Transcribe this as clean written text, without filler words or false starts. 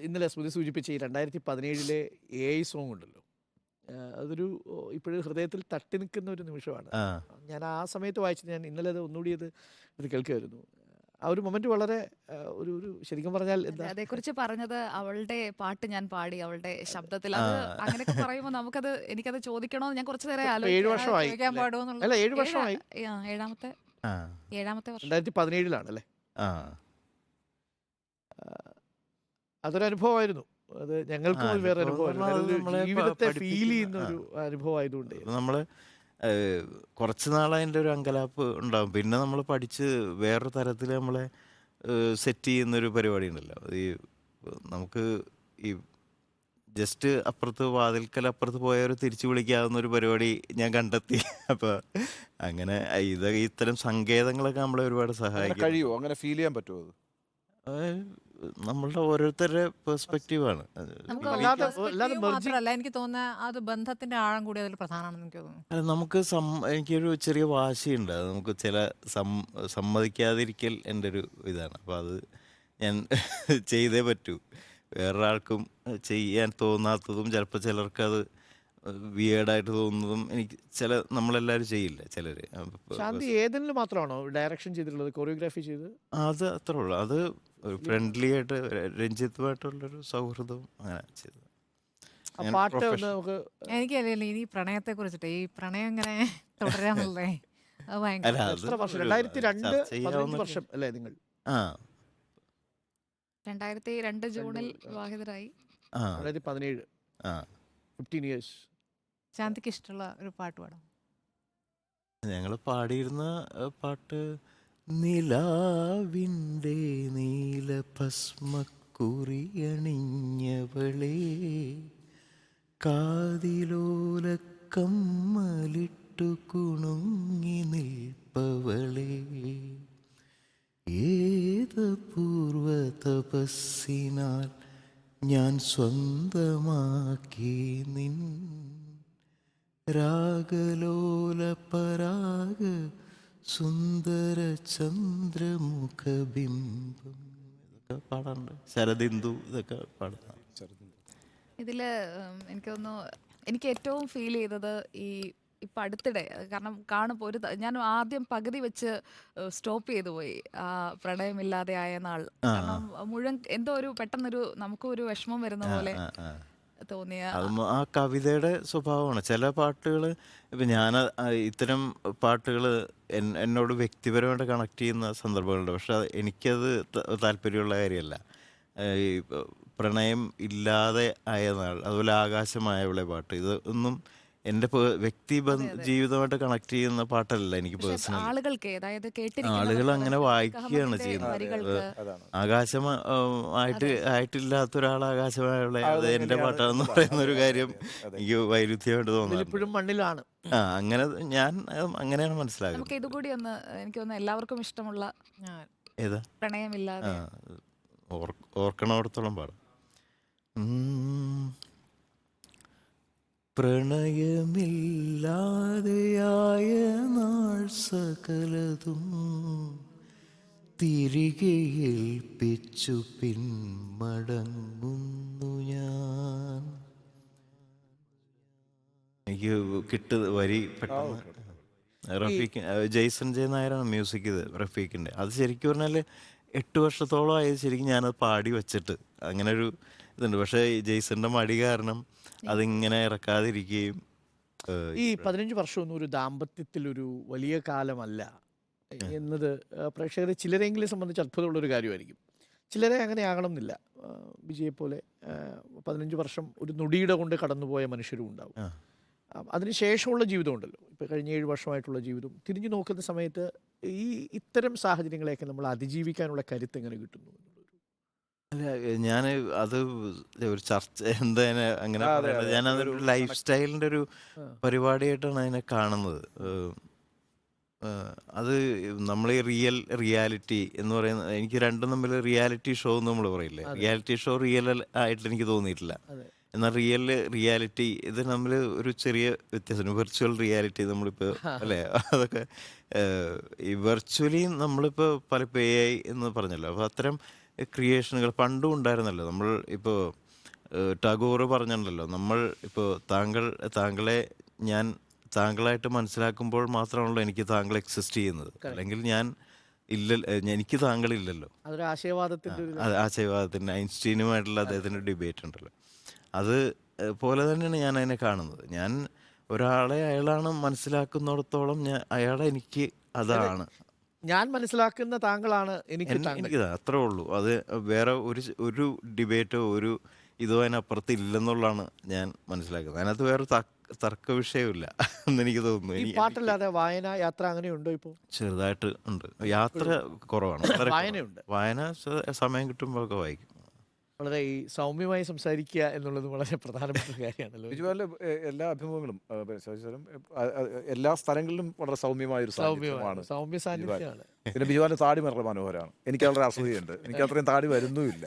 ഇന്നലെ സ്മൃതി സൂചിപ്പിച്ച ഈ 2017 AI സോങ് ഉണ്ടല്ലോ. അതൊരു ഇപ്പോഴും ഹൃദയത്തിൽ തട്ടി നിൽക്കുന്ന ഒരു നിമിഷമാണ്. ആ. ഞാൻ ആ സമയത്ത് വായിച്ചത്, ഞാൻ ഇന്നലെ അത് ഒന്നുകൂടി ഇത് കേൾക്കുമായിരുന്നു. ആ ഒരു മൊമെന്റ് വളരെ ഒരു ഒരു ശരിക്കും പറഞ്ഞാൽ അതെ, എന്താ അതേക്കുറിച്ച് പറഞ്ഞത് അവളുടെ പാട്ട് ഞാൻ പാടി അവളുടെ ശബ്ദത്തിൽ. ആ. അത് അങ്ങനെയൊക്കെ പറയുമ്പോൾ എനിക്കത് ചോദിക്കണോന്ന് ഞാൻ കുറച്ചു നേരം ഇപ്പൊ 7 ആലോചിച്ചു. വർഷമായി ചോദിക്കാൻ അല്ലേ? പാടുമോ എന്നുള്ളത്. അല്ല 7 വർഷമായി. ഏഴാമത്തെ ആ. ഏഴാമത്തെ വർഷം. 2017 ആ. അതൊരു അനുഭവമായിരുന്നു. അത് ഞങ്ങൾക്കും ഒരു വേറെ അനുഭവം അനുഭവമായിരുന്നു. പറഞ്ഞാൽ കാരണം ഒരു നമ്മളെ ജീവിതത്തെ ഫീൽ പഠിപ്പിക്കുന്ന ചെയ്യുന്ന ഒരു അനുഭവമായതുകൊണ്ടേ. നമ്മൾ കുറച്ച് നാൾ അതിൻ്റെ ഒരു അങ്കലാപ്പ് ഉണ്ടാവും. പിന്നെ നമ്മൾ പഠിച്ച് വേറൊരു തരത്തിൽ നമ്മളെ സെറ്റ് ചെയ്യുന്നൊരു പരിപാടി ഉണ്ടല്ലോ. നമുക്ക് ഈ ജസ്റ്റ് അപ്പുറത്ത് വാതിൽക്കലപ്പുറത്ത് പോയവർ തിരിച്ചു വിളിക്കാവുന്ന ഒരു പരിപാടി ഞാൻ കണ്ടെത്തി. അപ്പോൾ അങ്ങനെ ഇത്തരം സങ്കേതങ്ങളൊക്കെ നമ്മളെ ഒരുപാട് അങ്ങനെ സഹായിക്കും. കഴിയുമോ? അങ്ങനെ ഫീൽ ചെയ്യാൻ പറ്റുമോ അത്? നമ്മളുടെ ഓരോരുത്തരുടെ പെർസ്പെക്റ്റീവാണ്. നമുക്ക് അല്ലാതെ Perspective മെർജിങ് മാത്രമല്ല, എനിക്ക് തോന്നുന്നത് അത് ബന്ധത്തിന്റെ ആഴം കൂടി അതിൽ പ്രധാനമാണെന്ന് എനിക്ക് തോന്നുന്നു. അല്ല, നമുക്ക് എനിക്കൊരു ചെറിയ വാശിയുണ്ട്. അത് നമുക്ക് ചില സമ്മതിക്കാതിരിക്കൽ എൻ്റെ ഒരു ഇതാണ്. അപ്പോൾ അത് ഞാൻ ചെയ്തേ പറ്റൂ. വേറൊരാൾക്കും ചെയ്യാൻ തോന്നാത്തതും ചിലപ്പോൾ ചിലർക്കത് വിയേർഡായിട്ട് തോന്നുന്നതും നമ്മളെല്ലാവരും ചെയ്യില്ല ചിലർ. ശാന്തി ഏതെങ്കിലും മാത്രമാണോ ഡയറക്ഷൻ ചെയ്തിട്ടുള്ളത്, കൊറിയോഗ്രാഫി ചെയ്ത്? അത് അത്രേ ഉള്ളൂ. അത് ഒരു ഫ്രണ്ട്ലി ആയിട്ട് രഞ്ജിത്തുമായിട്ടുള്ളൊരു സൗഹൃദവും അങ്ങനെ ചെയ്തത്. ആ ഞാൻ പാട്ട് ഒന്ന് പ്രൊഫഷൻ നമുക്ക് എനിക്കല്ലേ ഇനി പ്രണയത്തെ കുറിച്ചിട്ട്, ഈ പ്രണയം ഇങ്ങനെ തുടരാന്നുള്ളേ അത് അല്ല, ഭയങ്കര അത് എത്ര വർഷം? ഒരു 2002 ചർച്ച 15 ചെയ്യാവുന്ന വർഷം അല്ലേ നിങ്ങൾ? ആ 2002 ജൂണിൽ വിവാഹിതരായി. ആ 2017 ആ 15 years. ശാന്തിക്ക് ഇഷ്ടമുള്ള ഒരു പാട്ട് പാടാം. ഞങ്ങൾ പാടിയിരുന്ന പാട്ട് നിലാവിൻ്റെ നീലഭസ്മക്കുറിയണിഞ്ഞവളേ, കാതിലോലക്കമ്മലിട്ടു കുണുങ്ങി നിൽപ്പവളേ, ഏതപൂർവ തപസ്സിനാൽ ഞാൻ സ്വന്തമാക്കി നിൻ രാഗലോല പരാഗ സുന്ദര ചന്ദ്രമുഖബിംബം. ഇതൊക്കെ പാടാറുണ്ട്. ശരദിന്ദു ഇതൊക്കെ പാടുന്ന. ഇതില് എനിക്ക് തോന്നുന്നു എനിക്ക് ഏറ്റവും ഫീൽ ചെയ്തത് ഇപ്പം അടുത്തിടെ, കാരണം കാണുമ്പോൾ ഞാൻ ആദ്യം പകുതി വെച്ച് സ്റ്റോപ്പ് ചെയ്തു പോയി. ആ പ്രണയമില്ലാതെ ആയ നാൾ. ആ കാരണം മുഴുവൻ എന്തോ ഒരു പെട്ടെന്നൊരു നമുക്കും ഒരു വിഷമം വരുന്ന ആ പോലെ ആ ആ തോന്നിയ. അത് ആ കവിതയുടെ സ്വഭാവമാണ്. ചില പാട്ടുകൾ ഇപ്പം ഞാൻ ഇത്തരം പാട്ടുകൾ എന്നോട് വ്യക്തിപരമായിട്ട് കണക്ട് ചെയ്യുന്ന സന്ദർഭങ്ങളുണ്ട്. പക്ഷെ എനിക്കത് താല്പര്യമുള്ള കാര്യമല്ല. ഈ പ്രണയം ഇല്ലാതെ ആയ നാൾ, അതുപോലെ ആകാശമായവളെ പാട്ട്, ഇതൊന്നും എൻ്റെ ജീവിതമായിട്ട് കണക്ട് ചെയ്യുന്ന പാട്ടല്ല എനിക്ക് പക്ഷെ പേഴ്സണലി. ആളുകൾക്ക്, അതായത് ആളുകൾ കേട്ടിരിക്കുന്നവർക്ക് അങ്ങനെ വായിക്കുകയാണ് കഹമത്തിന്റെ ചെയ്യുന്നത്. വരികൾക്ക് അതാണ്. ആകാശം അതെ ആയിട്ടില്ലാത്ത ഒരാൾ ആകാശമായവളെ അത് എൻ്റെ അതെങ്ങനെയാണ്? പാട്ടാണെന്ന് പറയുന്ന ഒരു അതെ, കാര്യം അതെ, അതെ. എനിക്ക് വൈരുദ്ധ്യമായിട്ട് തോന്നാറുണ്ട്. അതിലിപ്പോഴും മണ്ണിലാണ്. അങ്ങനെ ഞാൻ അങ്ങനെയാണ് നമുക്ക് മനസ്സിലാക്കുന്നത്. ഇതുകൂടി എനിക്ക് തോന്നുന്നു എല്ലാവർക്കും ഇഷ്ടമുള്ള ഞാൻ ഏതാ? ആ പ്രണയമില്ലാതെ. ഓർക്കണോടത്തോളം പാടാം. പ്രണയമില്ലാതെയായ നാൾ സകലതും തിരികെ ഏൽപ്പിച്ചു പിന്മടങ്ങുന്നു ഞാൻ. എനിക്ക് വരി പെട്ടെന്ന് റഫീഖ്, ജെയ്സൺ ജെ നായരാണ് മ്യൂസിക് ചെയ്ത് റഫീഖിൻ്റെ. അത് ശരിക്കും പറഞ്ഞാൽ 8 വർഷത്തോളം ആയത് ശരിക്കും ഞാനത് പാടി വെച്ചിട്ട്. അങ്ങനെ ഒരു ഇതുണ്ട്. പക്ഷേ ഈ ജെയ്സന്റെ മടി കാരണം അതിങ്ങനെ ഇറക്കാതിരിക്കുകയും ഈ 15 വർഷമൊന്നും ഒരു ദാമ്പത്യത്തിലൊരു വലിയ കാലമല്ല എന്നത് പ്രേക്ഷകരെ ചിലരെങ്കിലും സംബന്ധിച്ച് അത്ഭുതമുള്ളൊരു കാര്യമായിരിക്കും. ചിലരെ അങ്ങനെ ആകണം എന്നില്ല. വിജയെ പോലെ 15 വർഷം ഒരു നൊടിയുടെ കൊണ്ട് കടന്നുപോയ മനുഷ്യരും ഉണ്ടാവും. അതിനുശേഷമുള്ള ജീവിതമുണ്ടല്ലോ, ഇപ്പോൾ കഴിഞ്ഞ 7 വർഷമായിട്ടുള്ള ജീവിതം തിരിഞ്ഞു നോക്കുന്ന സമയത്ത് ഇത്തരം സാഹചര്യങ്ങളെയൊക്കെ നമ്മൾ അതിജീവിക്കാനുള്ള കരുത്ത് എങ്ങനെ കിട്ടുന്നു എന്നുള്ളൊരു. അല്ല, ഞാൻ അത് ഒരു ചർച്ച അങ്ങനെ അതെ, പറയുന്നത്. അതെ. ഞാനതൊരു ഒരു ലൈഫ് സ്റ്റൈലിൻ്റെ ഒരു പരിപാടിയായിട്ടാണ് അതിനെ കാണുന്നത്. അത് നമ്മൾ ഈ റിയാലിറ്റി എന്ന് പറയുന്ന, എനിക്ക് രണ്ടും തമ്മിൽ റിയാലിറ്റി ഷോ എന്ന് നമ്മൾ പറയില്ലേ, റിയാലിറ്റി ഷോ റിയൽ ആയിട്ട് എനിക്ക് തോന്നിയിട്ടില്ല. അതെ. എന്നാൽ റിയാലിറ്റി ഇത് നമ്മൾ ഒരു ചെറിയ വ്യത്യാസമുണ്ട്. വെർച്വൽ റിയാലിറ്റി നമ്മളിപ്പോൾ അല്ലേ, അതൊക്കെ ഈ വെർച്വലി നമ്മളിപ്പോൾ പലപ്പോൾ AI എന്ന് പറഞ്ഞല്ലോ. അപ്പോൾ അത്തരം ക്രിയേഷനുകൾ പണ്ടും ഉണ്ടായിരുന്നല്ലോ. നമ്മൾ ഇപ്പോൾ ടാഗോർ പറഞ്ഞിട്ടുണ്ടല്ലോ, നമ്മൾ ഇപ്പോൾ താങ്കളെ ഞാൻ താങ്കളായിട്ട് മനസ്സിലാക്കുമ്പോൾ മാത്രമാണല്ലോ എനിക്ക് താങ്കൾ എക്സിസ്റ്റ് ചെയ്യുന്നത്. അല്ലെങ്കിൽ ഞാൻ എനിക്ക് താങ്കളില്ലല്ലോ. അതൊരു ആശയവാദത്തിന്റെ ഒരു ആശയവാദത്തിൻ്റെ ഐൻസ്റ്റീനുമായിട്ടുള്ള അദ്ദേഹത്തിൻ്റെ ഡിബേറ്റ് ഉണ്ടല്ലോ, അത് പോലെ തന്നെയാണ് ഞാൻ അതിനെ കാണുന്നത്. ഞാൻ ഒരാളെ അയാളാണ് മനസ്സിലാക്കുന്നിടത്തോളം അയാളെ എനിക്ക് അതാണ് ഞാൻ മനസ്സിലാക്കുന്ന താങ്കളാണ് എനിക്ക് താങ്കൾ. എനിക്കിതാ അത്രേ ഉള്ളൂ. അത് വേറെ ഒരു ഡിബേറ്റോ ഒരു ഇതോ അതിനപ്പുറത്ത് ഇല്ലെന്നുള്ളതാണ് ഞാൻ മനസ്സിലാക്കുന്നത്. അതിനകത്ത് വേറെ തർക്ക വിഷയമില്ല എന്നെനിക്ക് തോന്നുന്നു. ഈ പാട്ടല്ലാതെ വായന, യാത്ര അങ്ങനെയുണ്ടോ ഇപ്പോൾ? ചെറുതായിട്ട് ഉണ്ട്. യാത്ര കുറവാണ്, വളരെ കുറവാണ്. വായനയുണ്ട്. വായന സമയം കിട്ടുമ്പോഴൊക്കെ വായിക്കും. വളരെ ഈ സൗമ്യമായി സംസാരിക്കുക എന്നുള്ളത് വളരെ പ്രധാനപ്പെട്ട ഒരു കാര്യമാണല്ലോ. ബിജുവാന്റെ എല്ലാ അഭിമുഖങ്ങളും ശശിധരൻ, എല്ലാ സ്ഥലങ്ങളിലും വളരെ സൗമ്യമായ ഒരു സാന്നിധ്യമാണ്. സൗമ്യ സാന്നിധ്യമാണ്. പിന്നെ ബിജുവാന്റെ താടി വളരെ മനോഹരമാണ്. എനിക്ക് വളരെ അസൂയുണ്ട്, എനിക്ക് അത്രയും താടി വരുന്നുമില്ല.